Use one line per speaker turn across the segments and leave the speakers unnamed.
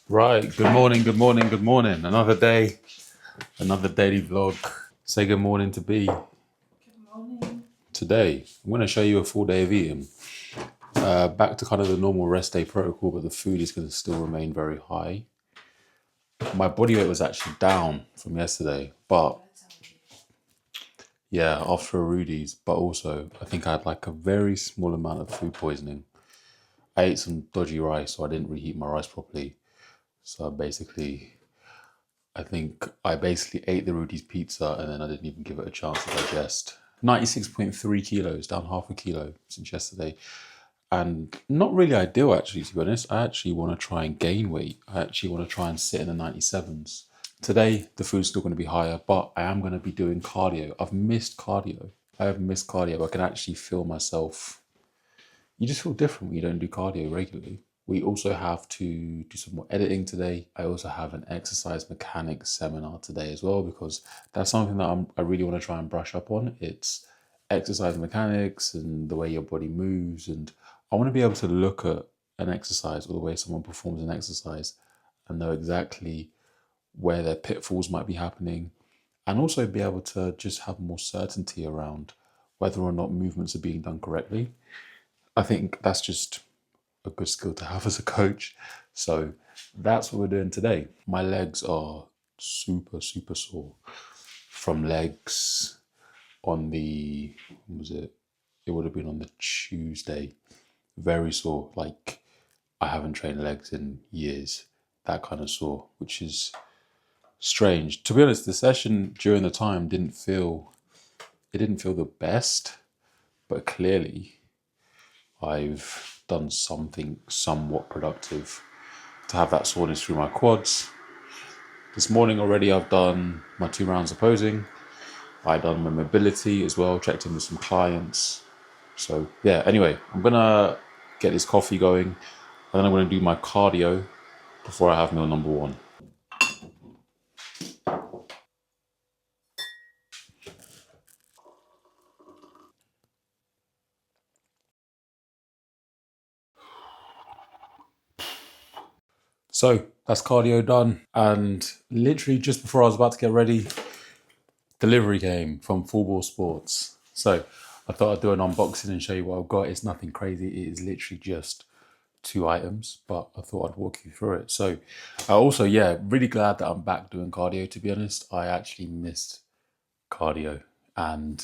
Right, good morning, good morning, good morning. Another day, another daily vlog. Say good morning to B. Today, I'm going to show you a full day of eating. Back to kind of the normal rest day protocol, but the food is going to still remain very high. My body weight was actually down from yesterday, but yeah, after a Rudy's, but also I think I had like a very small amount of food poisoning. I ate some dodgy rice, so I didn't reheat my rice properly. So I think I basically ate the Rudy's pizza and then I didn't even give it a chance to digest. 96.3 kilos, down half a kilo since yesterday. And not really ideal, actually, to be honest. I actually want to try and gain weight. I actually want to try and sit in the 97s. Today, the food's still going to be higher, but I am going to be doing cardio. I've missed cardio. I have missed cardio. I can actually feel myself. You just feel different when you don't do cardio regularly. We also have to do some more editing today. I also have an exercise mechanics seminar today as well, because that's something that I really want to try and brush up on. It's exercise mechanics and the way your body moves. And I want to be able to look at an exercise or the way someone performs an exercise and know exactly where their pitfalls might be happening, and also be able to just have more certainty around whether or not movements are being done correctly. I think that's just a good skill to have as a coach. So that's what we're doing today. My legs are super, super sore from legs on the, when was it? It would have been on the Tuesday. Very sore. Like I haven't trained legs in years. That kind of sore, which is strange. To be honest, the session during the time didn't feel the best, but clearly I've done something somewhat productive to have that soreness through my quads. This morning already I've done my 2 rounds of posing. I done my mobility as well, checked in with some clients. So yeah, anyway, I'm gonna get this coffee going and then I'm gonna do my cardio before I have meal number one. So that's cardio done. And literally just before I was about to get ready, delivery came from Full Ball Sports. So I thought I'd do an unboxing and show you what I've got. It's nothing crazy. It is literally just 2 items, but I thought I'd walk you through it. So I also, yeah, really glad that I'm back doing cardio, to be honest. I actually missed cardio. And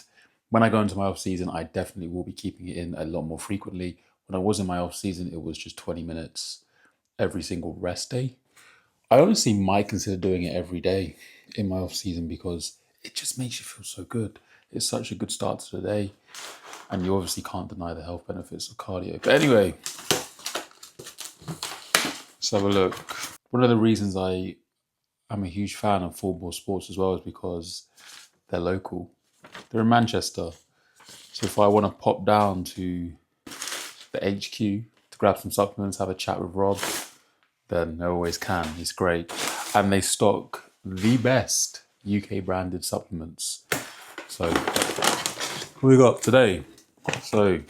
when I go into my off season, I definitely will be keeping it in a lot more frequently. When I was in my off season, it was just 20 minutes every single rest day. I honestly might consider doing it every day in my off season because it just makes you feel so good. It's such a good start to the day, and you obviously can't deny the health benefits of cardio. But anyway, let's have a look. One of the reasons I'm a huge fan of Full Ball Sports as well is because they're local. They're in Manchester. So if I want to pop down to the HQ to grab some supplements, have a chat with Rob, then I always can. It's great. And they stock the best UK branded supplements. So what we got today? So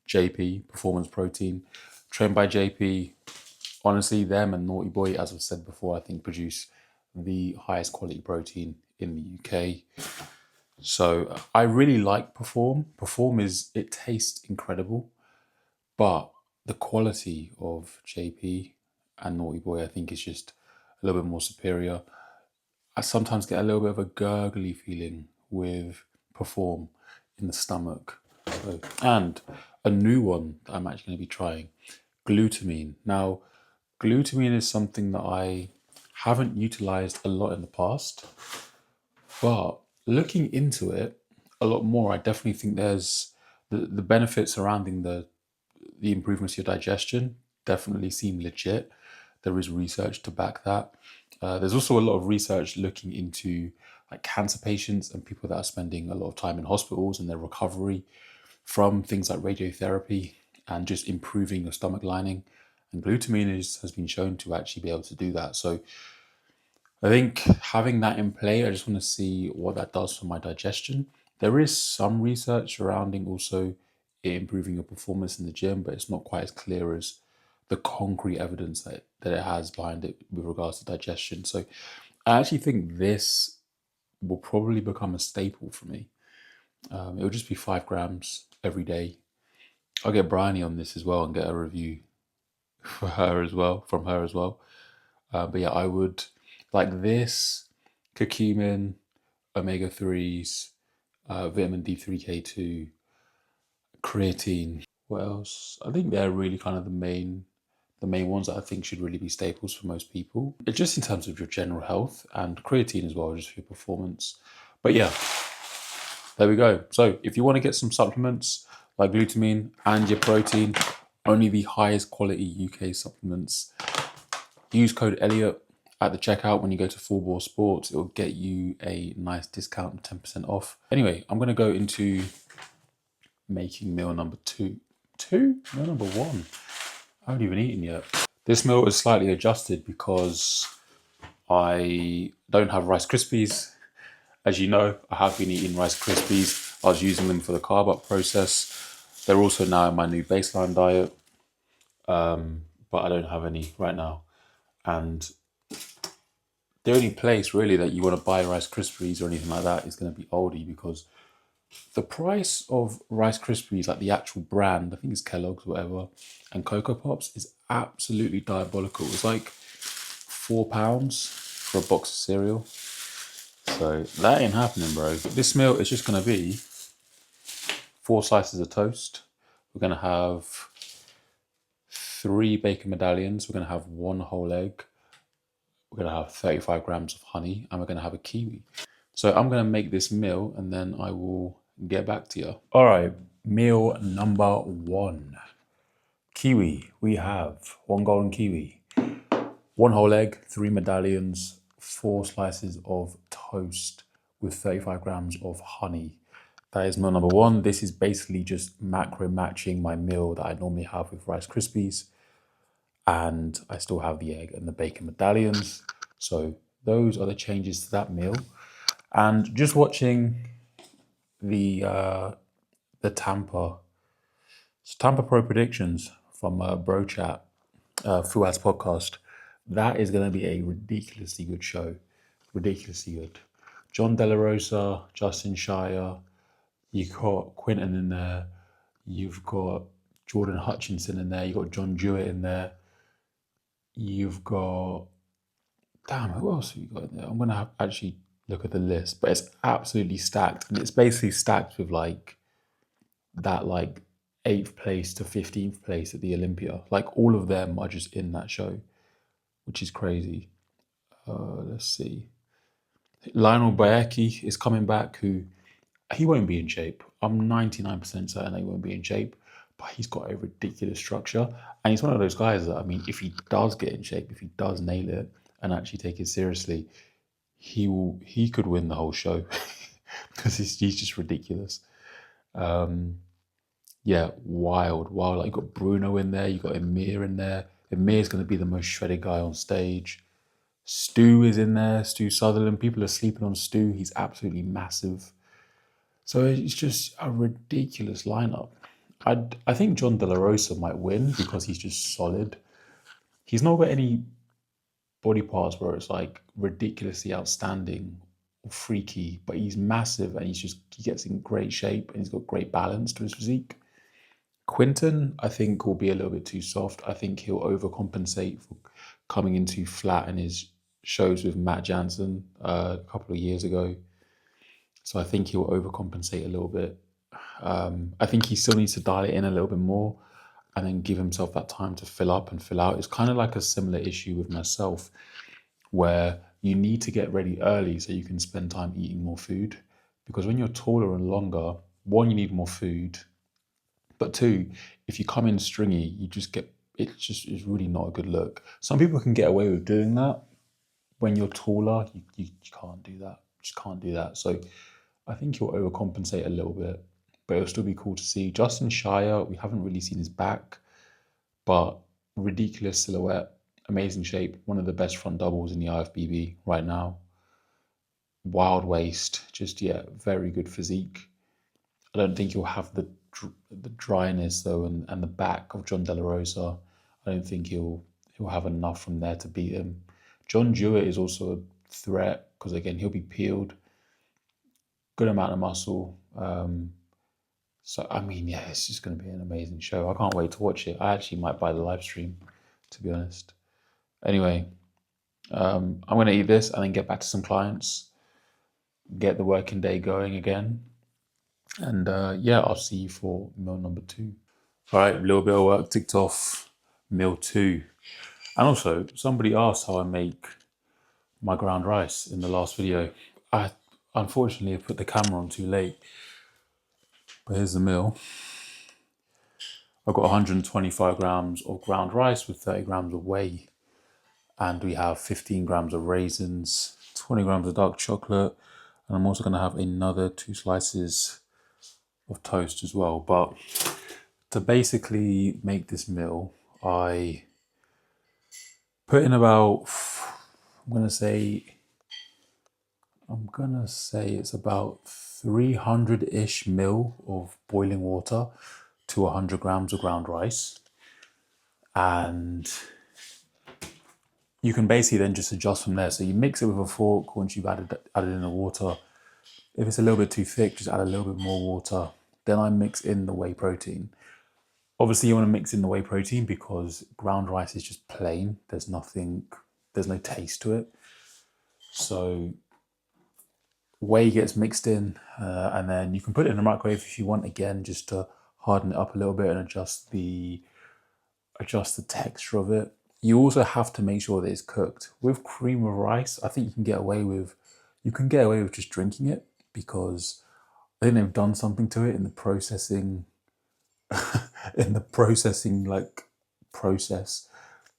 JP, Performance Protein, trained by JP. Honestly, them and Naughty Boy, as I've said before, I think produce the highest quality protein in the UK. So I really like Perform. It tastes incredible, but the quality of JP and Naughty Boy, I think, is just a little bit more superior. I sometimes get a little bit of a gurgly feeling with Perform in the stomach. So, and a new one that I'm actually going to be trying, glutamine. Now, glutamine is something that I haven't utilized a lot in the past, but looking into it a lot more, I definitely think there's the benefits surrounding the improvements to your digestion definitely seem legit. There is research to back that. There's also a lot of research looking into like cancer patients and people that are spending a lot of time in hospitals and their recovery from things like radiotherapy and just improving your stomach lining. And glutamine has been shown to actually be able to do that. So I think having that in play, I just want to see what that does for my digestion. There is some research surrounding also it improving your performance in the gym, but it's not quite as clear as the concrete evidence that it has behind it with regards to digestion. So I actually think this will probably become a staple for me. It'll just be 5 grams every day. I'll get Bryony on this as well and get a review for her as well, from her as well. But yeah, I would like this, curcumin, omega 3s, vitamin D3, K2, creatine. What else? I think they're really kind of the main ones that I think should really be staples for most people. It's just in terms of your general health, and creatine as well, just for your performance. But yeah, there we go. So if you want to get some supplements like glutamine and your protein, only the highest quality UK supplements, use code Elliot at the checkout when you go to Full Bore Sports. It will get you a nice discount and 10% off. Anyway, I'm going to go into making meal number two. Meal number one. I haven't even eaten yet. This meal is slightly adjusted because I don't have Rice Krispies. As you know, I have been eating Rice Krispies. I was using them for the carb up process. They're also now in my new baseline diet, but I don't have any right now. And the only place really that you want to buy Rice Krispies or anything like that is going to be Aldi, because the price of Rice Krispies, like the actual brand, I think it's Kellogg's or whatever, and Cocoa Pops is absolutely diabolical. It's like £4 for a box of cereal. So that ain't happening, bro. This meal is just going to be 4 slices of toast. We're going to have 3 bacon medallions. We're going to have 1 whole egg. We're going to have 35 grams of honey, and we're going to have a kiwi. So I'm going to make this meal and then I will get back to you. All right, meal number 1. Kiwi. We have 1 golden kiwi, 1 whole egg, 3 medallions, 4 slices of toast with 35 grams of honey. That is meal number 1. This is basically just macro matching my meal that I normally have with Rice Krispies. And I still have the egg and the bacon medallions. So those are the changes to that meal. And just watching the Tampa Pro predictions from Bro Chat, Fuad's podcast, that is going to be a ridiculously good show. Ridiculously good. John De La Rosa, Justin Shire, you've got Quinton in there, you've got Jordan Hutchinson in there, you've got John Jewett in there, you've got, damn, who else have you got in there? I'm going to have actually look at the list, but it's absolutely stacked. And it's basically stacked with like that, like 8th place to 15th place at the Olympia. Like all of them are just in that show, which is crazy. Let's see. Lionel Bayeki is coming back, he won't be in shape. I'm 99% certain that he won't be in shape, but he's got a ridiculous structure. And he's one of those guys that, I mean, if he does get in shape, if he does nail it and actually take it seriously, he could win the whole show because he's just ridiculous. Yeah, wild. Like you got Bruno in there, you got Emir in there. Emir's going to be the most shredded guy on stage. Stu is in there, Stu Sutherland. People are sleeping on Stu. He's absolutely massive. So it's just a ridiculous lineup. I think John De La Rosa might win because he's just solid. He's not got any body parts where it's like ridiculously outstanding or freaky, but he's massive and he gets in great shape and he's got great balance to his physique. Quinton, I think, will be a little bit too soft. I think he'll overcompensate for coming in too flat in his shows with Matt Jansen a couple of years ago. So I think he'll overcompensate a little bit. I think he still needs to dial it in a little bit more and then give himself that time to fill up and fill out. It's kind of like a similar issue with myself where you need to get ready early so you can spend time eating more food. Because when you're taller and longer, 1, you need more food. But 2, if you come in stringy, it's really not a good look. Some people can get away with doing that. When you're taller, you can't do that. Just can't do that. So I think he'll overcompensate a little bit, but it'll still be cool to see. Justin Shire, we haven't really seen his back, but ridiculous silhouette, amazing shape, one of the best front doubles in the IFBB right now. Wild waist, very good physique. I don't think he'll have the dryness though and the back of John De La Rosa. I don't think he'll have enough from there to beat him. John Jewett is also a threat because again he'll be peeled, good amount of muscle. So I mean, yeah, it's just going to be an amazing show. I can't wait to watch it. I actually might buy the live stream, to be honest. Anyway, I'm going to eat this and then get back to some clients, get the working day going again, and yeah, I'll see you for meal number 2. All right, a little bit of work ticked off. Meal 2. And also, somebody asked how I make my ground rice in the last video. I unfortunately put the camera on too late. But here's the meal. I've got 125 grams of ground rice with 30 grams of whey. And we have 15 grams of raisins, 20 grams of dark chocolate. And I'm also going to have another 2 slices of toast as well. But to basically make this meal, I put in about, I'm gonna say it's about 300-ish mil of boiling water to 100 grams of ground rice. And you can basically then just adjust from there. So you mix it with a fork once you've added in the water. If it's a little bit too thick, just add a little bit more water. Then I mix in the whey protein. Obviously you want to mix in the whey protein because ground rice is just plain. There's no taste to it. So whey gets mixed in, and then you can put it in the microwave if you want, again, just to harden it up a little bit and adjust the texture of it. You also have to make sure that it's cooked. With cream of rice, I think you can get away with just drinking it, because I think they've done something to it in the processing process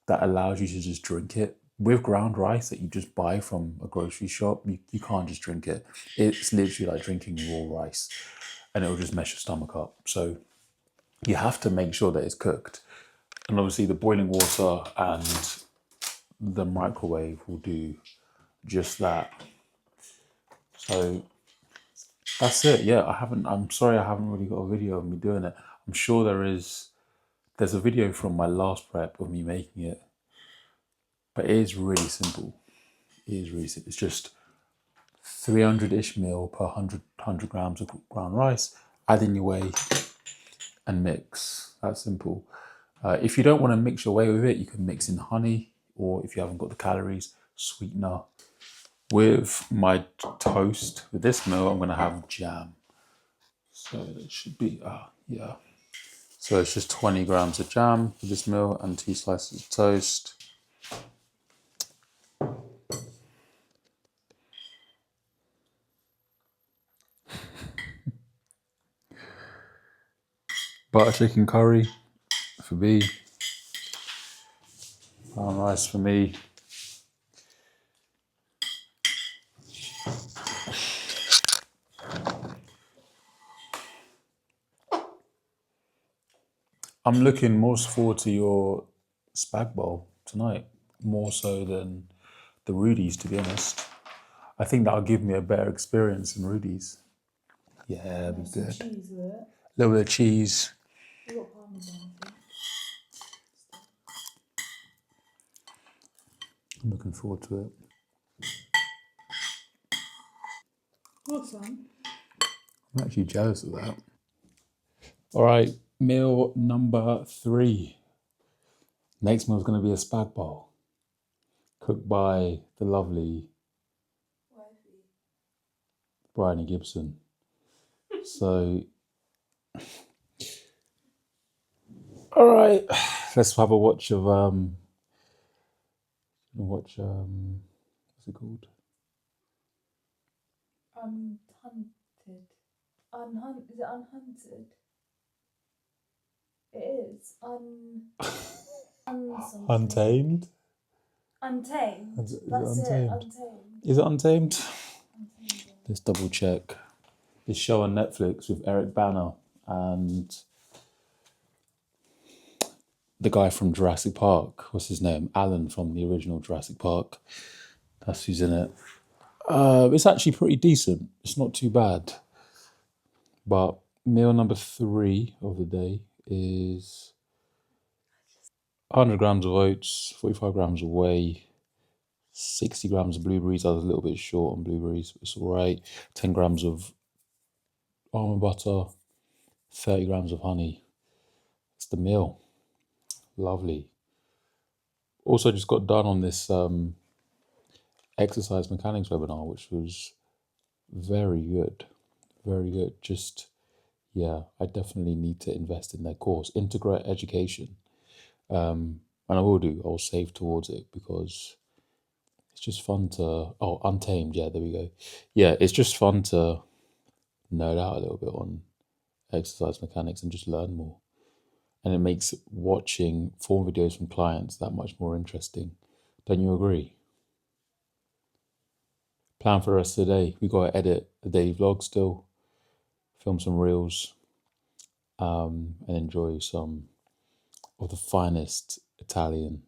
that allows you to just drink it. With ground rice that you just buy from a grocery shop, you can't just drink it. It's literally like drinking raw rice, and it'll just mess your stomach up. So you have to make sure that it's cooked. And obviously the boiling water and the microwave will do just that. So that's it. Yeah, I'm sorry I haven't really got a video of me doing it. I'm sure there's a video from my last prep of me making it. But it is really simple. It's just 300-ish mil per 100 grams of ground rice. Add in your whey and mix. That's simple. If you don't want to mix your whey with it, you can mix in honey, or if you haven't got the calories, sweetener. With my toast, with this meal, I'm going to have jam. So it should be, yeah. So it's just 20 grams of jam for this meal and 2 slices of toast. Butter chicken curry for me. Brown rice for me. I'm looking most forward to your spag bowl tonight, more so than the Rudy's, to be honest. I think that'll give me a better experience than Rudy's. Yeah, it'll be good.
Cheese with it.
A little bit of cheese.
You got parmesan, I think.
I'm looking forward to it.
What's that?
I'm actually jealous of that. All right, meal number 3. Next meal is going to be a spag bowl, cooked by the lovely Bryony Gibson. So, all right, let's have a watch of what's it called?
Unhunted. Is it unhunted? It is.
Untamed?
Untamed.
That's it,
Untamed.
Is it Untamed? Let's double check. This show on Netflix with Eric Bana and the guy from Jurassic Park. What's his name? Alan from the original Jurassic Park. That's who's in it. It's actually pretty decent. It's not too bad. But meal number 3 of the day is 100 grams of oats, 45 grams of whey, 60 grams of blueberries. I was a little bit short on blueberries, but it's all right. 10 grams of almond butter, 30 grams of honey. It's the meal. Lovely. Also, just got done on this exercise mechanics webinar, which was very good. Very good. Just, yeah, I definitely need to invest in their course, Integrate Education. And I will do. I'll save towards it because it's just fun to. Oh, Untamed. Yeah, there we go. Yeah, it's just fun to nerd out a little bit on exercise mechanics and just learn more. And it makes watching form videos from clients that much more interesting. Don't you agree? Plan for the rest of the day. We got to edit the daily vlog still, film some reels, and enjoy some of the finest Italian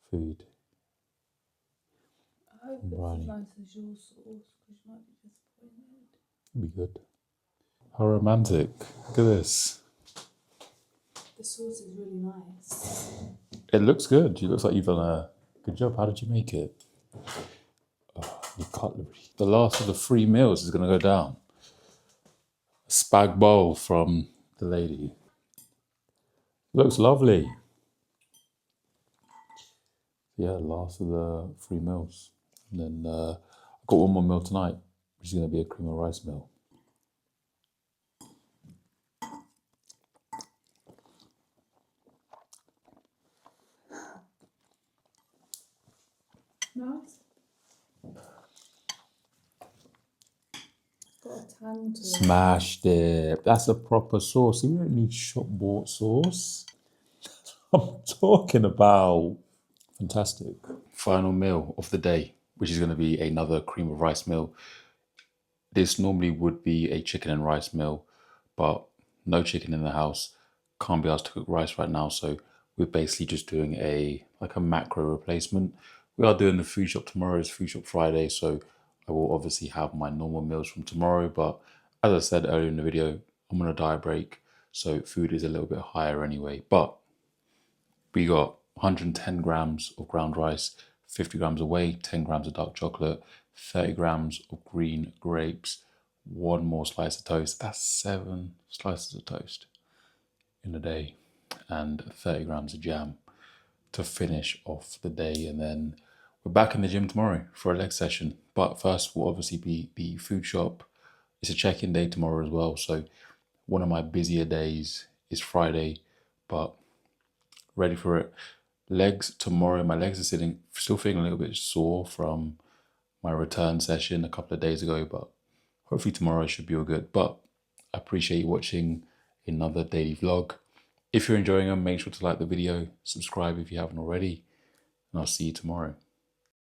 food.
I hope it's
Right.
as nice as your sauce, because you might be disappointed.
Be good. How romantic. Look at this.
The sauce is really nice.
It looks good. It looks like you've done a good job. How did you make it? Oh, your cutlery. The last of the 3 meals is going to go down. A spag bowl from the lady. Looks lovely. Yeah, last of the 3 meals. And then I've got one more meal tonight, which is going to be a cream of rice meal.
Nice. Got a tang to it.
Smashed it. That's a proper sauce. You don't need shop bought sauce. I'm talking about. Fantastic. Final meal of the day, which is going to be another cream of rice meal. This normally would be a chicken and rice meal, but no chicken in the house. Can't be asked to cook rice right now, so we're basically just doing a macro replacement. We are doing the food shop tomorrow. It's food shop Friday, so I will obviously have my normal meals from tomorrow. But as I said earlier in the video, I'm on a diet break, so food is a little bit higher anyway. But we got 110 grams of ground rice, 50 grams of whey, 10 grams of dark chocolate, 30 grams of green grapes, 1 more slice of toast. That's 7 slices of toast in a day, and 30 grams of jam to finish off the day. And then we're back in the gym tomorrow for a leg session. But first will obviously be the food shop. It's a check-in day tomorrow as well. So one of my busier days is Friday, but ready for it. Legs tomorrow. My legs are still feeling a little bit sore from my return session a couple of days ago, but hopefully tomorrow should be all good. But I appreciate you watching another daily vlog. If you're enjoying them, make sure to like the video, subscribe if you haven't already, and I'll see you tomorrow.